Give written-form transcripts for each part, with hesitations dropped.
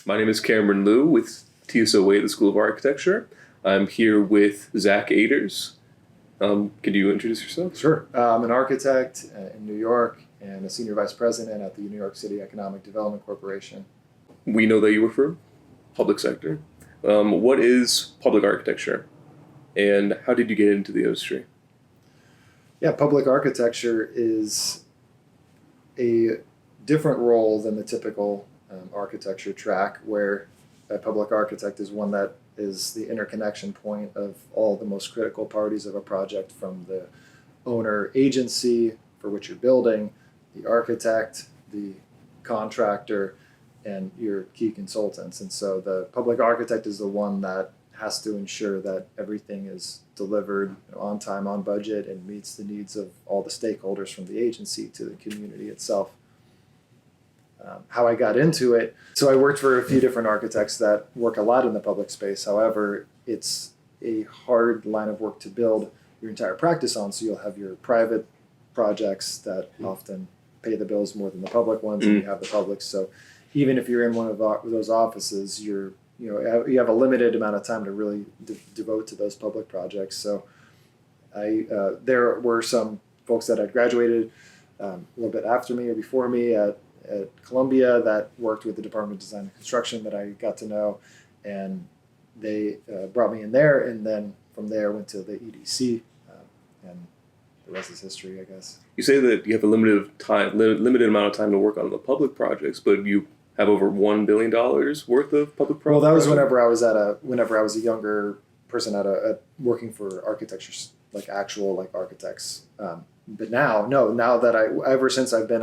My name is Cameron Liu with TSOA, the School of Architecture. I'm here with Zack Aders. Could you introduce yourself? Sure. I'm an architect in New York and a senior vice president at the New York City Economic Development Corporation. We know that you work for public sector. What is public architecture, and how did you get into the industry? Yeah, public architecture is a different role than the typical architecture track, where a public architect is one that is the interconnection point of all the most critical parties of a project, from the owner agency for which you're building, the architect, the contractor, and your key consultants. And so the public architect is the one that has to ensure that everything is delivered on time, on budget, and meets the needs of all the stakeholders, from the agency to the community itself. How I got into it. So I worked for a few different architects that work a lot in the public space. However, it's a hard line of work to build your entire practice on. So you'll have your private projects that often pay the bills more than the public ones, and you have the public. So even if you're in one of those offices, you have a limited amount of time to really devote to those public projects. So there were some folks that had graduated a little bit after me or before me at Columbia that worked with the Department of Design and Construction that I got to know, and they brought me in there, and then from there went to the EDC, and the rest is history, I guess. You say that you have a limited amount of time to work on the public projects, but you have over $1 billion worth of public projects. Well, that was whenever I was a younger person at working for architecture, like actual architects. But now that ever since I've been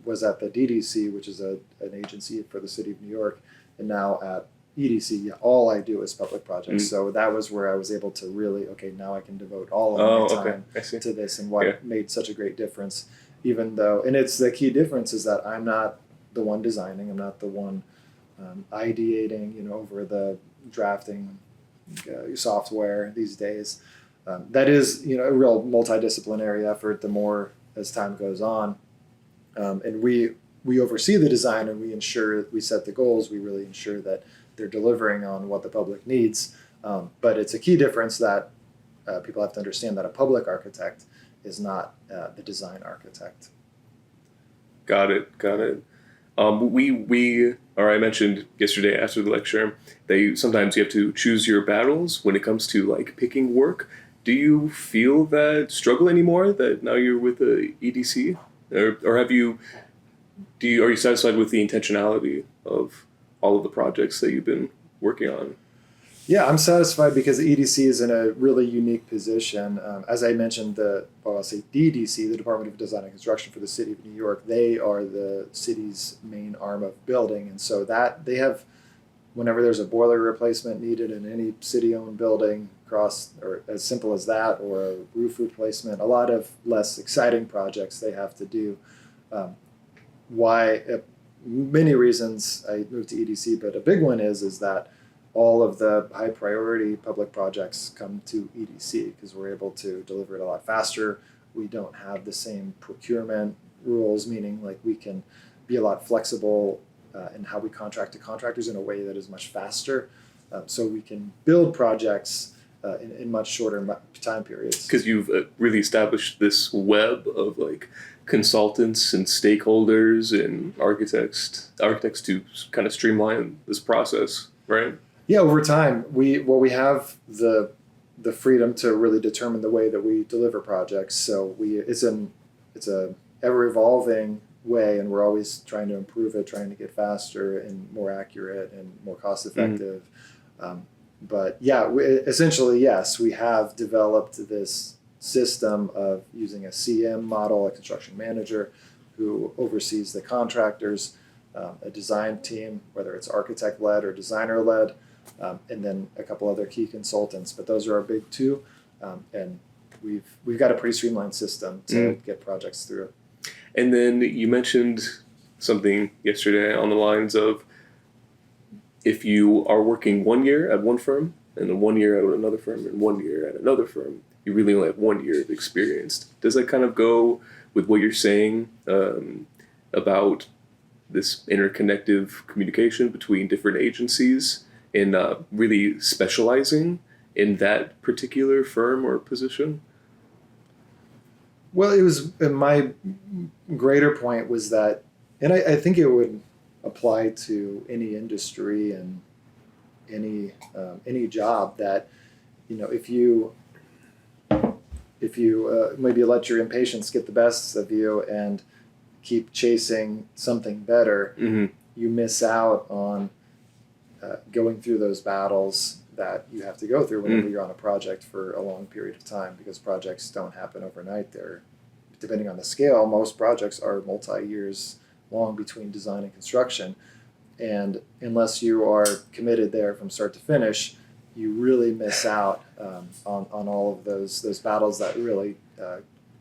was at the DDC, which is an agency for the city of New York, and now at EDC, all I do is public projects. So that was where I was able to really, now I can devote all of my time to this, and what made such a great difference. Even though, and it's the key difference is that I'm not the one designing, I'm not the one ideating, over the drafting software these days. That is, a real multidisciplinary effort the more as time goes on. And we oversee the design, and we set the goals. We really ensure that they're delivering on what the public needs. But it's a key difference that people have to understand, that a public architect is not the design architect. Got it. I mentioned yesterday after the lecture that sometimes you have to choose your battles when it comes to picking work. Do you feel that struggle anymore that now you're with the EDC? Or are you satisfied with the intentionality of all of the projects that you've been working on? Yeah, I'm satisfied because the EDC is in a really unique position. As I mentioned, DDC, the Department of Design and Construction for the City of New York, they are the city's main arm of building. And so that they have, whenever there's a boiler replacement needed in any city-owned building, or as simple as that, or a roof replacement, a lot of less exciting projects they have to do. Many reasons I moved to EDC, but a big one is that all of the high priority public projects come to EDC because we're able to deliver it a lot faster. We don't have the same procurement rules, meaning we can be a lot flexible in how we contract to contractors in a way that is much faster. So we can build projects in much shorter time periods. Because you've really established this web of consultants and stakeholders and architects to kind of streamline this process, right? Yeah, over time we have the freedom to really determine the way that we deliver projects. So it's a ever evolving way, and we're always trying to improve it, trying to get faster and more accurate and more cost effective. But yeah, essentially, yes, we have developed this system of using a CM model, a construction manager, who oversees the contractors, a design team, whether it's architect-led or designer-led, and then a couple other key consultants. But those are our big two, and we've got a pretty streamlined system to get projects through. And then you mentioned something yesterday on the lines of, if you are working 1 year at one firm and then 1 year at another firm and 1 year at another firm, you really only have 1 year of experience. Does that kind of go with what you're saying about this interconnective communication between different agencies and really specializing in that particular firm or position? Well, it was my greater point was that, and I think it would apply to any industry and any job that, if you maybe let your impatience get the best of you and keep chasing something better, Mm-hmm. you miss out on going through those battles that you have to go through whenever you're on a project for a long period of time, because projects don't happen overnight. They're, depending on the scale, most projects are multi-years long between design and construction. And unless you are committed there from start to finish, you really miss out on all of those battles that really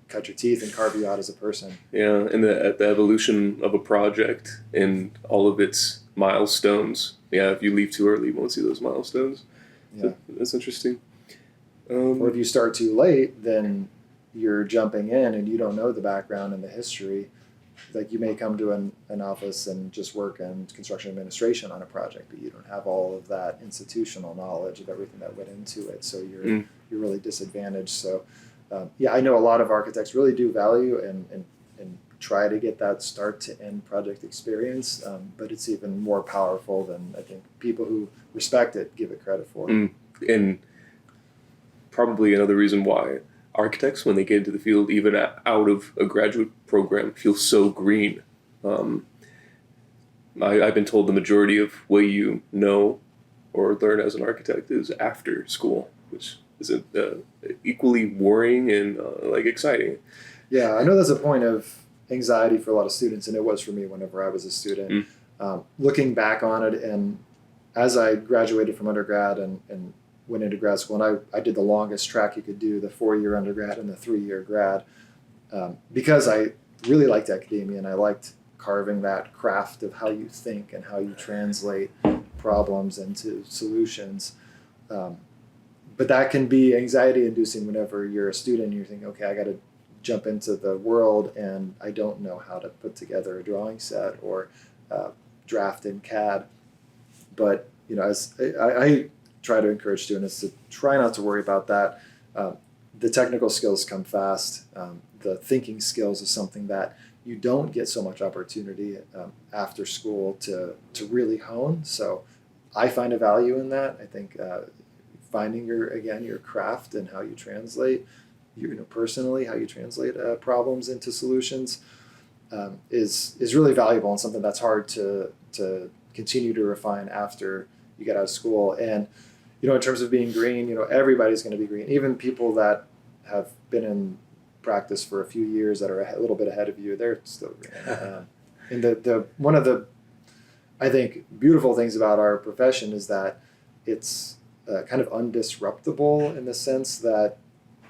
cut your teeth and carve you out as a person. Yeah, and the evolution of a project and all of its milestones. Yeah, if you leave too early, you won't see those milestones. Yeah. So that's interesting. Or if you start too late, then you're jumping in and you don't know the background and the history. Like you may come to an office and just work in construction administration on a project, but you don't have all of that institutional knowledge of everything that went into it. So you're really disadvantaged. So I know a lot of architects really do value and try to get that start to end project experience, but it's even more powerful than I think people who respect it give it credit for. And probably another reason why architects, when they get into the field, even out of a graduate program, feel so green. I've been told the majority of what you know or learn as an architect is after school, which is equally worrying and exciting. Yeah, I know that's a point of anxiety for a lot of students, and it was for me whenever I was a student. Looking back on it, and as I graduated from undergrad and went into grad school, and I did the longest track you could do, the 4-year undergrad and the 3-year grad, because I really liked academia and I liked carving that craft of how you think and how you translate problems into solutions. But that can be anxiety inducing whenever you're a student and you're thinking, okay, I got to jump into the world and I don't know how to put together a drawing set or draft in CAD. But as I try to encourage students to try not to worry about that. The technical skills come fast. The thinking skills is something that you don't get so much opportunity after school to really hone. So I find a value in that. I think finding your craft and how you translate, personally, how you translate problems into solutions is really valuable and something that's hard to continue to refine after you get out of school. And in terms of being green, everybody's going to be green. Even people that have been in practice for a few years that are a little bit ahead of you, they're still green. And the one of the, I think, beautiful things about our profession is that it's kind of undisruptible in the sense that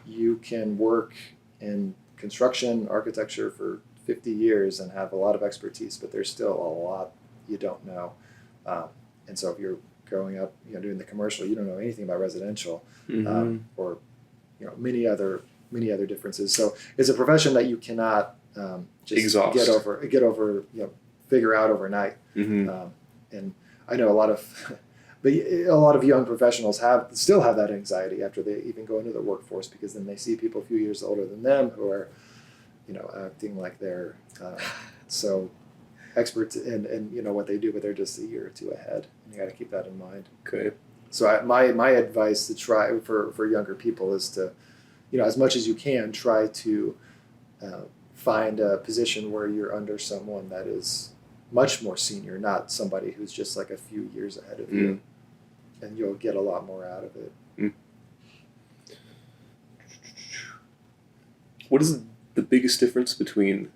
you can work in construction architecture for 50 years and have a lot of expertise, but there's still a lot you don't know. And so if you're growing up, doing the commercial, you don't know anything about residential, or many other differences. So it's a profession that you cannot just exhaust, get over, figure out overnight. And I know a lot of young professionals still have that anxiety after they even go into the workforce, because then they see people a few years older than them who are, acting like they're so expert in what they do, but they're just a year or two ahead. And you got to keep that in mind. Okay. So my advice to try for younger people is to, as much as you can, try to find a position where you're under someone that is much more senior, not somebody who's just like a few years ahead of you, and you'll get a lot more out of it. What is the biggest difference between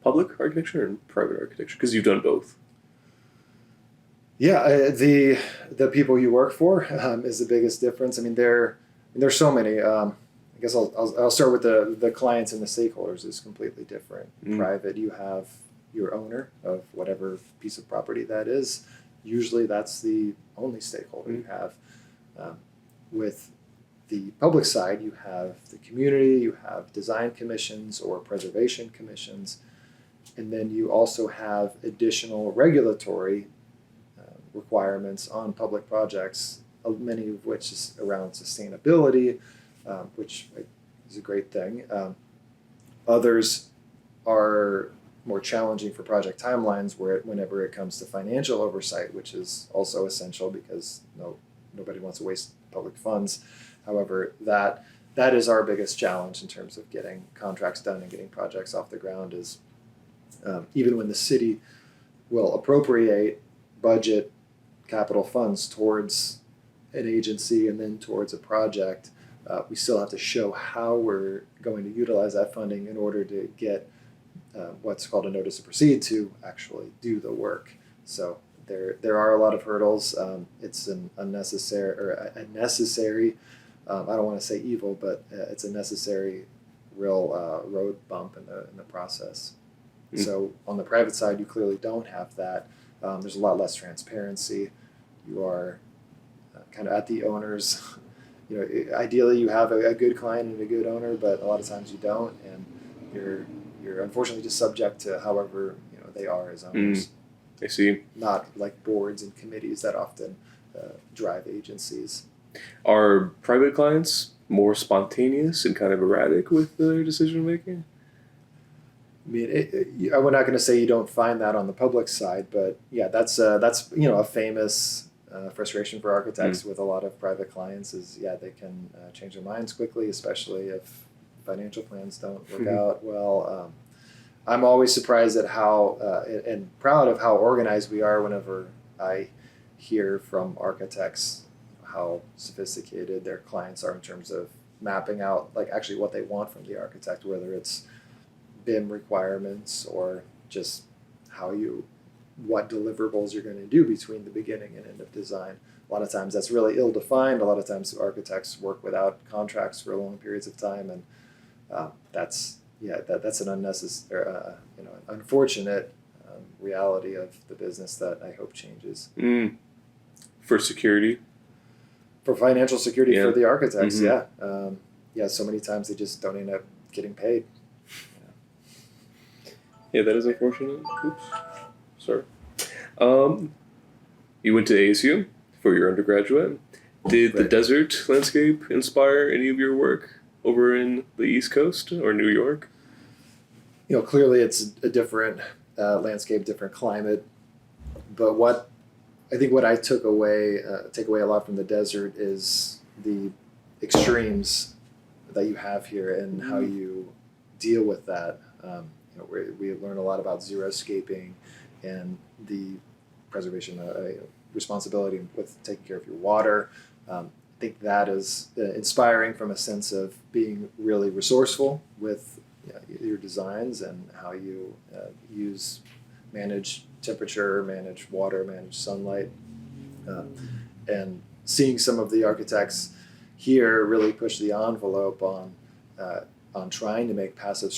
public architecture and private architecture? Because you've done both. Yeah, the people you work for is the biggest difference. I mean, there's so many. I guess I'll start with the clients and the stakeholders is completely different. Private, you have your owner of whatever piece of property that is. Usually, that's the only stakeholder you have. With the public side, you have the community, you have design commissions or preservation commissions, And then you also have additional regulatory requirements on public projects, many of which is around sustainability, which is a great thing. Others are more challenging for project timelines, whenever it comes to financial oversight, which is also essential because nobody wants to waste public funds. However, that is our biggest challenge in terms of getting contracts done and getting projects off the ground. Is even when the city will appropriate budget capital funds towards an agency and then towards a project, we still have to show how we're going to utilize that funding in order to get what's called a notice to proceed to actually do the work. So there are a lot of hurdles. It's an unnecessary or a necessary. I don't want to say evil, but it's a necessary real road bump in the process. Mm. So on the private side, you clearly don't have that. There's a lot less transparency. You are kind of at the owner's. Ideally you have a good client and a good owner, but a lot of times you don't, and you're unfortunately just subject to however they are as owners. I see. Not like boards and committees that often drive agencies. Are private clients more spontaneous and kind of erratic with their decision making? I mean, we're not going to say you don't find that on the public side, but yeah, that's a famous frustration for architects with a lot of private clients is they can change their minds quickly, especially if financial plans don't work out well. I'm always surprised at how and proud of how organized we are whenever I hear from architects how sophisticated their clients are in terms of mapping out like actually what they want from the architect, whether it's BIM requirements or just what deliverables you're going to do between the beginning and end of design. A lot of times that's really ill-defined. A lot of times architects work without contracts for long periods of time, and that's an unnecessary, unfortunate reality of the business that I hope changes. For security? For financial security for the architects, so many times they just don't end up getting paid. Yeah, that is unfortunate. Oops. Sorry. You went to ASU for your undergraduate. Did the desert landscape inspire any of your work over in the East Coast or New York? Clearly it's a different landscape, different climate. But what I take away a lot from the desert is the extremes that you have here and how you deal with that. We learn a lot about xeriscaping and the preservation responsibility with taking care of your water. I think that is inspiring from a sense of being really resourceful with your designs and how you manage temperature, manage water, manage sunlight, and seeing some of the architects here really push the envelope on trying to make passive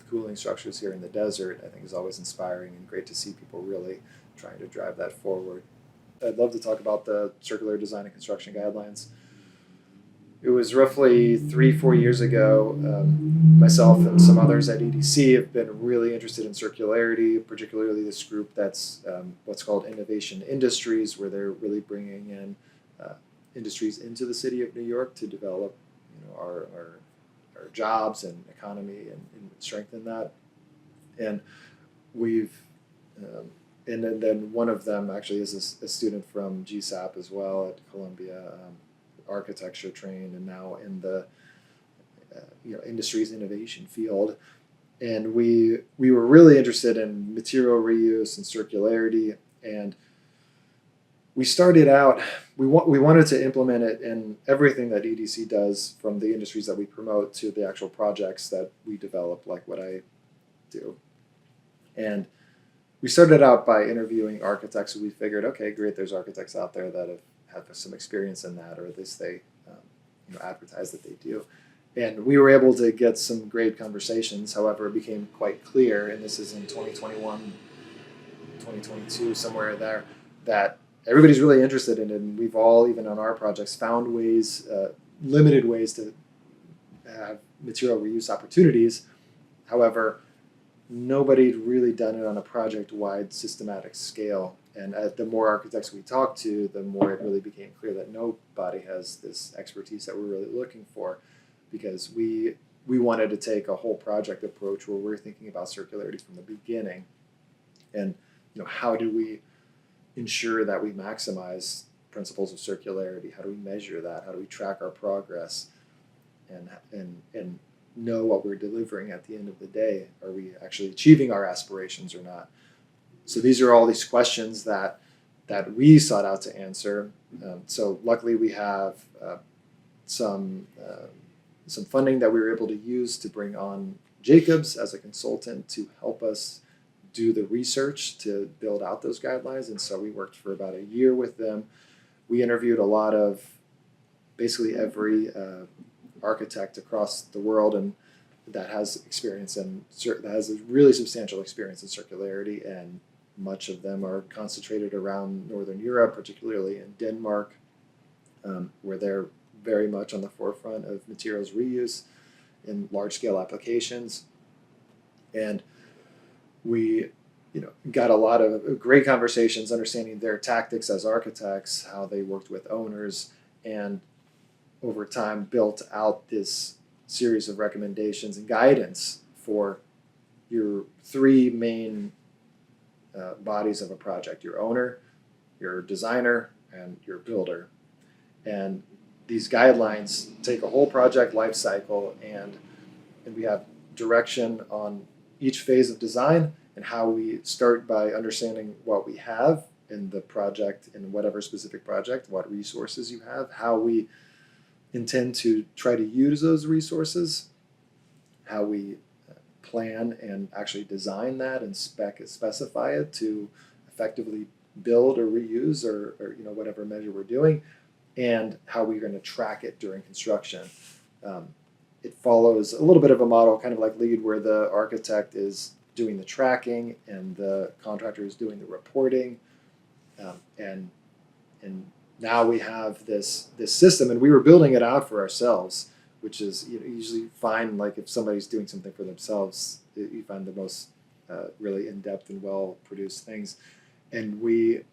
cooling structures here in the desert, I think is always inspiring and great to see people really trying to drive that forward. I'd love to talk about the circular design and construction guidelines. It was roughly 3-4 years ago. Myself and some others at EDC have been really interested in circularity, particularly this group that's what's called Innovation Industries, where they're really bringing in industries into the city of New York to develop our jobs and economy and strengthen that. And we've and then one of them actually is a student from GSAP as well at Columbia, architecture trained and now in the industries innovation field. And we were really interested in material reuse and circularity, and we started out, we wanted to implement it in everything that EDC does, from the industries that we promote to the actual projects that we develop, like what I do. And we started out by interviewing architects who we figured, okay, great, there's architects out there that have some experience in that, or at least they advertise that they do. And we were able to get some great conversations. However, it became quite clear, and this is in 2021, 2022, somewhere there, that everybody's really interested in it, and we've all, even on our projects, found ways, limited ways to have material reuse opportunities. However, nobody had really done it on a project-wide systematic scale. And the more architects we talked to, the more it really became clear that nobody has this expertise that we're really looking for, because we wanted to take a whole project approach where we're thinking about circularity from the beginning, and how do we ensure that we maximize principles of circularity? How do we measure that? How do we track our progress, and know what we're delivering at the end of the day? Are we actually achieving our aspirations or not? So these are all these questions that we sought out to answer. So luckily we have some funding that we were able to use to bring on Jacobs as a consultant to help us do the research to build out those guidelines. And so we worked for about a year with them. We interviewed a lot of basically every architect across the world and that has experience and that has a really substantial experience in circularity, and much of them are concentrated around Northern Europe, particularly in Denmark, where they're very much on the forefront of materials reuse in large-scale applications. And we got a lot of great conversations understanding their tactics as architects, how they worked with owners, and over time built out this series of recommendations and guidance for your three main bodies of a project: your owner, your designer, and your builder. And these guidelines take a whole project life cycle, and we have direction on each phase of design, and how we start by understanding what we have in the project, in whatever specific project, what resources you have, how we intend to try to use those resources, how we plan and actually design that and specify it to effectively build or reuse or whatever measure we're doing, and how we're going to track it during construction. It follows a little bit of a model, kind of like LEED, where the architect is doing the tracking and the contractor is doing the reporting, and now we have this system, and we were building it out for ourselves, which is usually find, like, if somebody's doing something for themselves, you find the most really in-depth and well-produced things. And we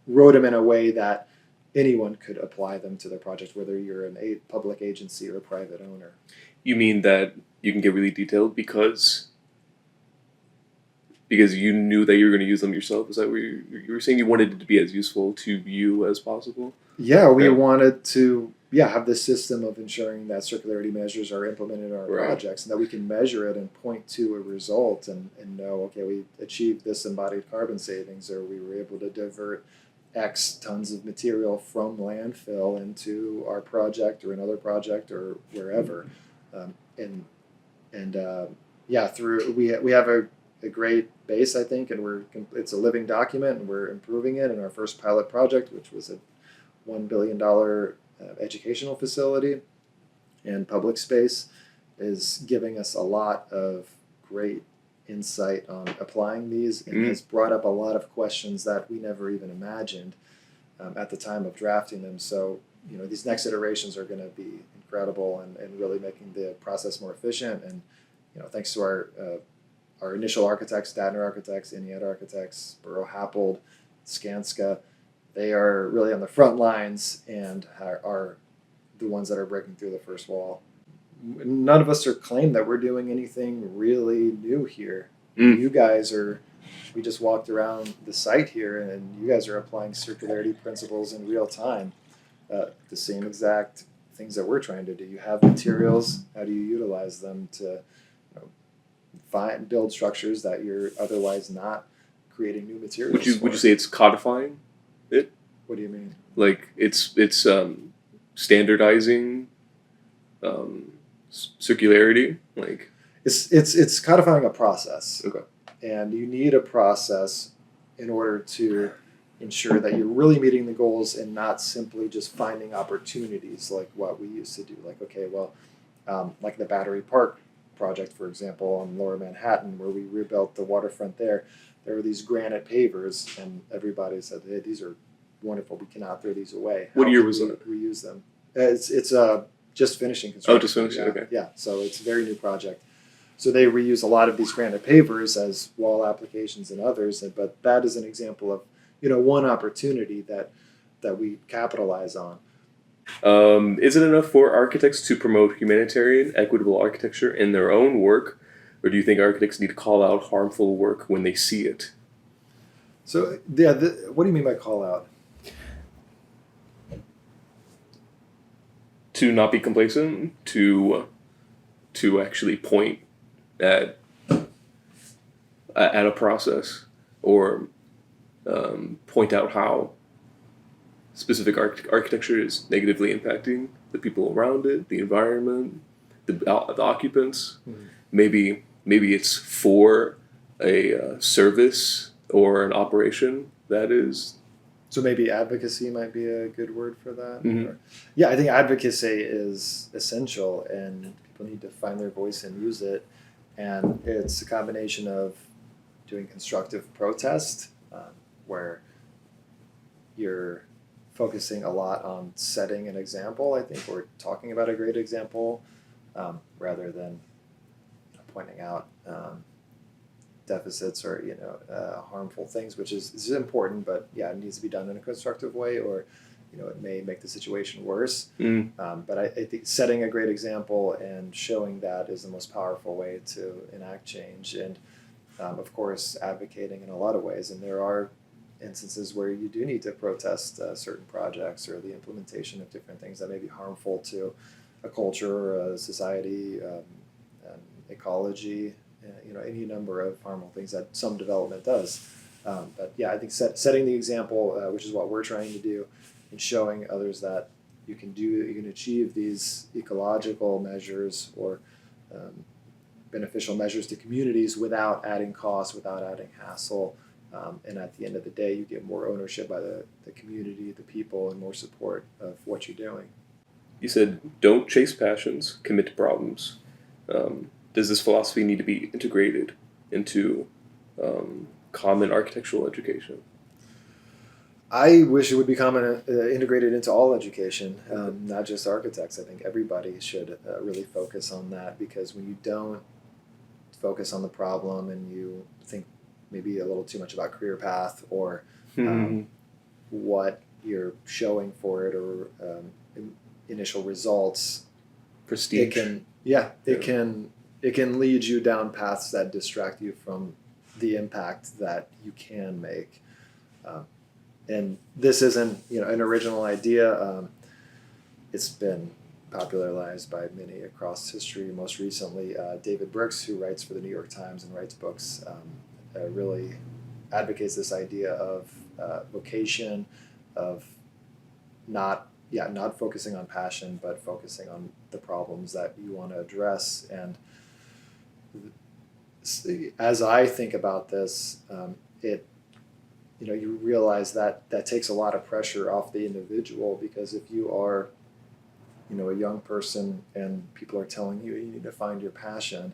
wrote them in a way that anyone could apply them to their project, whether you're a public agency or a private owner. You mean that you can get really detailed because you knew that you were going to use them yourself? Is that what you were saying? You wanted it to be as useful to you as possible? Yeah, we wanted to have this system of ensuring that circularity measures are implemented in our projects, and that we can measure it and point to a result and know, okay, we achieved this embodied carbon savings, or we were able to divert X tons of material from landfill into our project or another project or wherever. We have a great base, I think, and it's a living document, and we're improving it. In our first pilot project, which was a $1 billion educational facility and public space, is giving us a lot of great insight on applying these, and has brought up a lot of questions that we never even imagined at the time of drafting them. So these next iterations are going to be incredible and really making the process more efficient. And thanks to our initial architects, Statner Architects, Eniad Architects, Burrow Happold, Skanska, they are really on the front lines and are the ones that are breaking through the first wall. None of us are claimed that we're doing anything really new here. You guys we just walked around the site here, and you guys are applying circularity principles in real time. The same exact things that we're trying to do. You have materials. How do you utilize them to build structures that you're otherwise not creating new materials? Would you say it's codifying it? What do you mean? Like it's standardizing circularity? Like it's codifying a process. Okay. And you need a process in order to ensure that you're really meeting the goals and not simply just finding opportunities like what we used to do. Like, okay, well, like the Battery Park project, for example, on Lower Manhattan, where we rebuilt the waterfront there were these granite pavers, and everybody said, hey, these are wonderful. We cannot throw these away. What year was that? Reuse them. It's just finishing construction. Oh, just finishing, yeah, okay. Yeah, so it's a very new project. So they reuse a lot of these granite pavers as wall applications and others, but that is an example of one opportunity that we capitalize on. Is it enough for architects to promote humanitarian, equitable architecture in their own work, or do you think architects need to call out harmful work when they see it? So yeah, what do you mean by call out? To not be complacent, to actually point at a process, or point out how specific architecture is negatively impacting the people around it, the environment, the occupants. Mm-hmm. Maybe it's for a service or an operation that is. So maybe advocacy might be a good word for that. Mm-hmm. Yeah, I think advocacy is essential, and people need to find their voice and use it. And it's a combination of doing constructive protest, where you're focusing a lot on setting an example. I think we're talking about a great example, rather than pointing out deficits or harmful things, which is important, but yeah, it needs to be done in a constructive way, or it may make the situation worse. But I think setting a great example and showing that is the most powerful way to enact change, and of course advocating in a lot of ways. And there are instances where you do need to protest certain projects or the implementation of different things that may be harmful to a culture or a society, an ecology, any number of harmful things that some development does. But yeah, I think setting the example, which is what we're trying to do, and showing others that you can achieve these ecological measures or beneficial measures to communities without adding costs, without adding hassle. And at the end of the day, you get more ownership by the community, the people, and more support of what you're doing. You said, don't chase passions, commit to problems. Does this philosophy need to be integrated into common architectural education? I wish it would become integrated into all education, not just architects. I think everybody should really focus on that, because when you don't focus on the problem and you think maybe a little too much about career path or what you're showing for it, or initial results, Prestige. It can lead you down paths that distract you from the impact that you can make. And this isn't an original idea. It's been popularized by many across history. Most recently, David Brooks, who writes for the New York Times and writes books, really advocates this idea of vocation, of not focusing on passion, but focusing on the problems that you want to address. And as I think about this, you realize that takes a lot of pressure off the individual, because if you are a young person and people are telling you need to find your passion,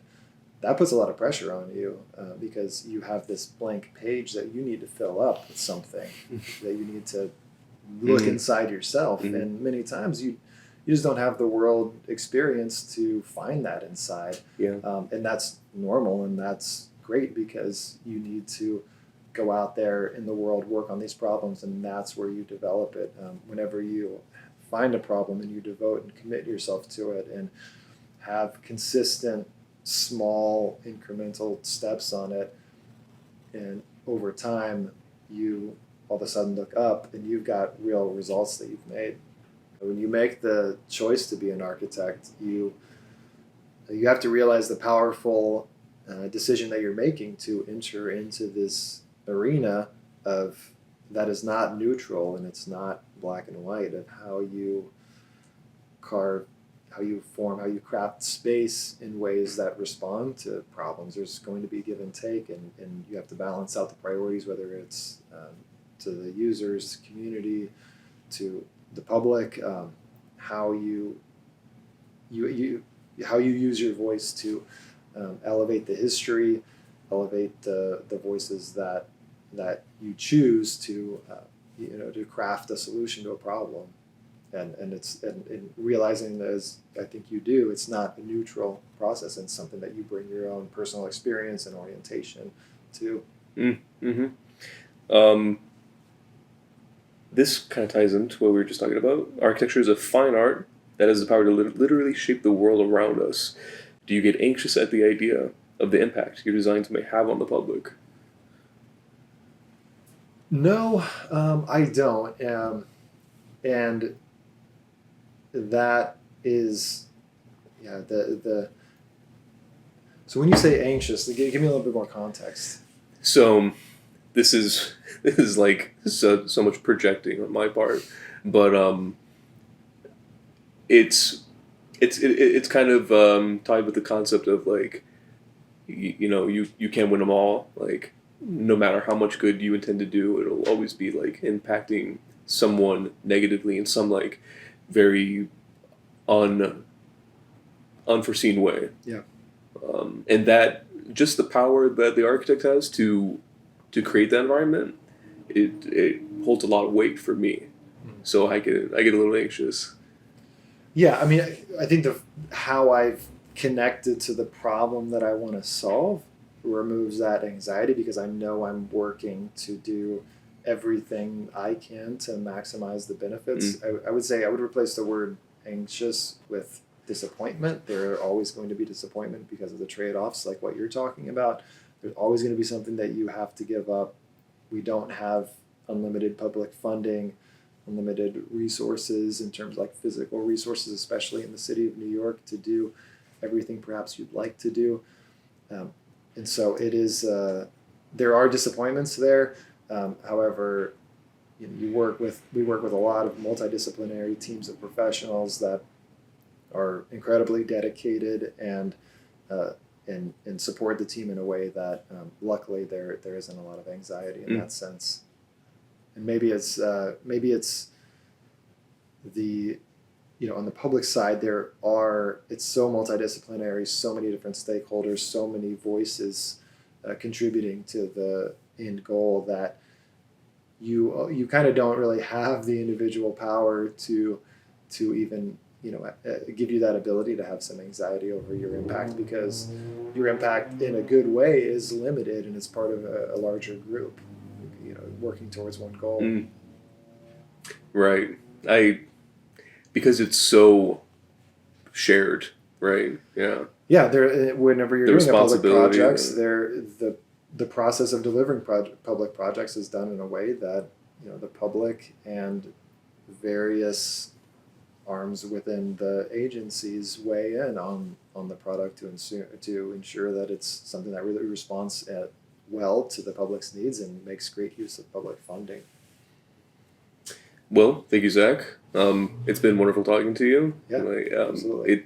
that puts a lot of pressure on you, because you have this blank page that you need to fill up with something that you need to look inside yourself. And many times you just don't have the world experience to find that inside. And that's normal, and that's great, because you need to go out there in the world, work on these problems, and that's where you develop it. Whenever you find a problem and you devote and commit yourself to it and have consistent, small, incremental steps on it, and over time you all of a sudden look up and you've got real results that you've made. When you make the choice to be an architect, you have to realize the powerful decision that you're making to enter into this arena of that is not neutral, and it's not black and white, of how you carve, how you form, how you craft space in ways that respond to problems. There's going to be give and take, and you have to balance out the priorities, whether it's to the users, community, to the public, how you use your voice to elevate the history, elevate the voices that you choose to to craft a solution to a problem. and realizing, as I think you do, it's not a neutral process, and something that you bring your own personal experience and orientation to. Mm-hmm. Um, this kind of ties into what we were just talking about. Architecture is a fine art that has the power to literally shape the world around us. Do you get anxious at the idea of the impact your designs may have on the public? No, I don't, and that is, yeah, the so when you say anxious, give me a little bit more context. So this is this is like so much projecting on my part, but it's it's kind of tied with the concept of like you can't win them all. Like no matter how much good you intend to do, it'll always be like impacting someone negatively in some like very un unforeseen way. Yeah. And that just the power that the architect has to create that environment, it holds a lot of weight for me. So I get a little anxious. Yeah, I mean, I think the how I've connected to the problem that I want to solve removes that anxiety, because I know I'm working to do everything I can to maximize the benefits. Mm. I would say I would replace the word anxious with disappointment. There are always going to be disappointment because of the trade-offs, like what you're talking about. There's always going to be something that you have to give up. We don't have unlimited public funding, unlimited resources in terms of like physical resources, especially in the city of New York, to do everything perhaps you'd like to do. And so it is. There are disappointments there. However, we work with a lot of multidisciplinary teams of professionals that are incredibly dedicated uh, and support the team in a way that luckily there isn't a lot of anxiety in that sense. And maybe it's the on the public side it's so multidisciplinary, so many different stakeholders, so many voices contributing to the end goal, that you kind of don't really have the individual power to even give you that ability to have some anxiety over your impact, because your impact in a good way is limited and it's part of a larger group, working towards one goal. Mm. Right. I because it's so shared, right? Yeah. Yeah, whenever you're The doing a public responsibility. projects, the process of delivering public projects is done in a way that the public and various arms within the agencies weigh in on the product to ensure that it's something that really responds well to the public's needs and makes great use of public funding. Well, thank you, Zach. It's been wonderful talking to you. Yeah, Like, absolutely.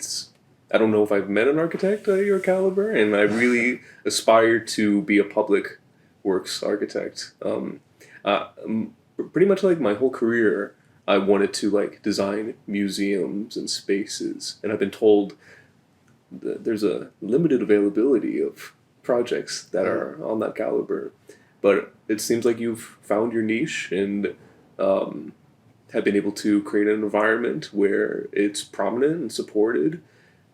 I don't know if I've met an architect your caliber, and I really aspire to be a public works architect. Pretty much like my whole career, I wanted to like design museums and spaces, and I've been told that there's a limited availability of projects that are on that caliber. But it seems like you've found your niche and um, have been able to create an environment where it's prominent and supported,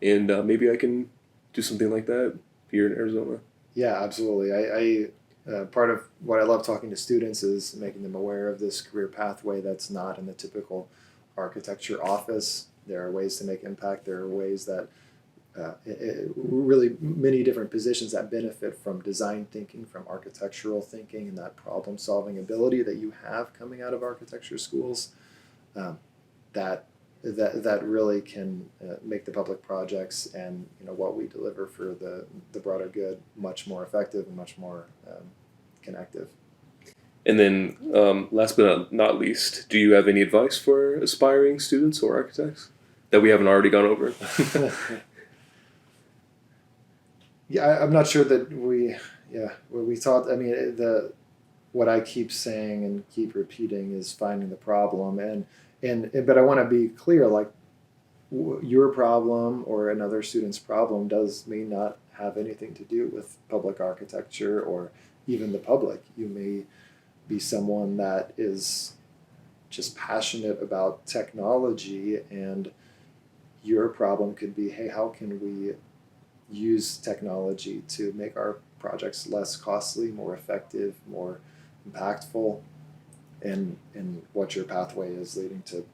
and maybe I can do something like that here in Arizona. Yeah, absolutely. Part of what I love talking to students is making them aware of this career pathway that's not in the typical architecture office. There are ways to make impact. There are ways that really many different positions that benefit from design thinking, from architectural thinking, and that problem solving ability that you have coming out of architecture schools. That really can make the public projects and what we deliver for the broader good much more effective and much more connective. And then, last but not least, do you have any advice for aspiring students or architects that we haven't already gone over? Yeah, I'm not sure that we taught. I mean, what I keep saying and keep repeating is finding the problem, but I want to be clear, like your problem or another student's problem may not have anything to do with public architecture or even the public. You may be someone that is just passionate about technology, and your problem could be, hey, how can we use technology to make our projects less costly, more effective, more impactful, and what your pathway is leading to,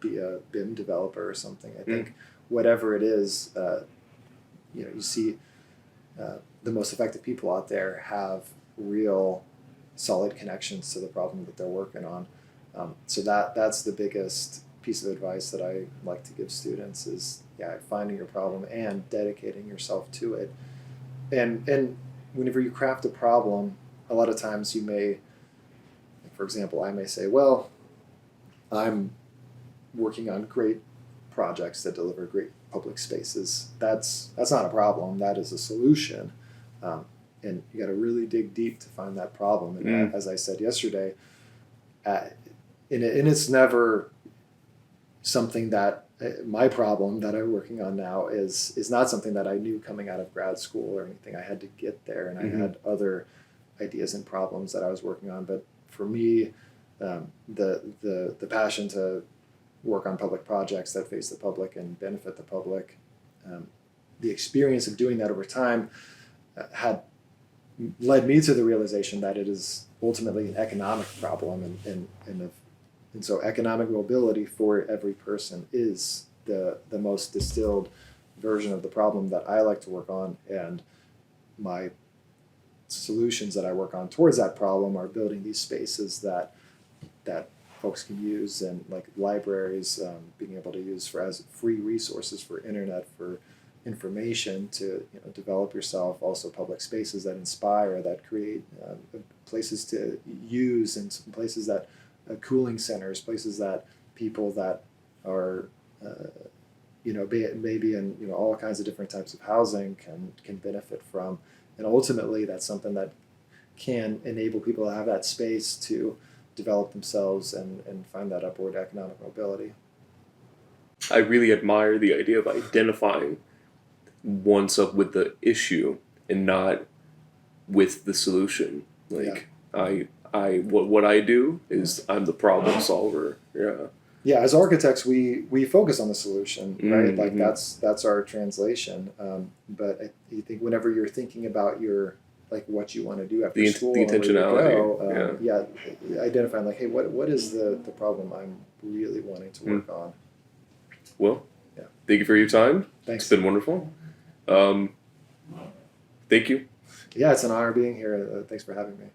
be a BIM developer or something. I think whatever it is, you see the most effective people out there have real solid connections to the problem that they're working on. So that's the biggest piece of advice that I like to give students is, finding your problem and dedicating yourself to it. And whenever you craft a problem, a lot of times you may, for example, I may say, well, I'm working on great projects that deliver great public spaces. That's not a problem. That is a solution. And you got to really dig deep to find that problem. And as I said yesterday, and it's never something that my problem that I'm working on now is not something that I knew coming out of grad school or anything. I had to get there, and I had other ideas and problems that I was working on. But for me, the passion to work on public projects that face the public and benefit the public, the experience of doing that over time had led me to the realization that it is ultimately an economic problem, and so economic mobility for every person is the most distilled version of the problem that I like to work on, and my solutions that I work on towards that problem are building these spaces that folks can use, and like libraries, being able to use as free resources for internet, for information to develop yourself. Also public spaces that inspire, that create places to use, and some places that cooling centers, places that people that are maybe in all kinds of different types of housing can benefit from. And ultimately that's something that can enable people to have that space to develop themselves and find that upward economic mobility. I really admire the idea of identifying oneself with the issue and not with the solution. Like what I do is I'm the problem solver. Yeah, as architects, we focus on the solution, right? Like that's our translation. But I think whenever you're thinking about what you want to do after school, the intentionality, identifying like, hey, what is the problem I'm really wanting to work on? Well, thank you for your time. Thanks. It's been wonderful. Thank you. Yeah, it's an honor being here. Thanks for having me.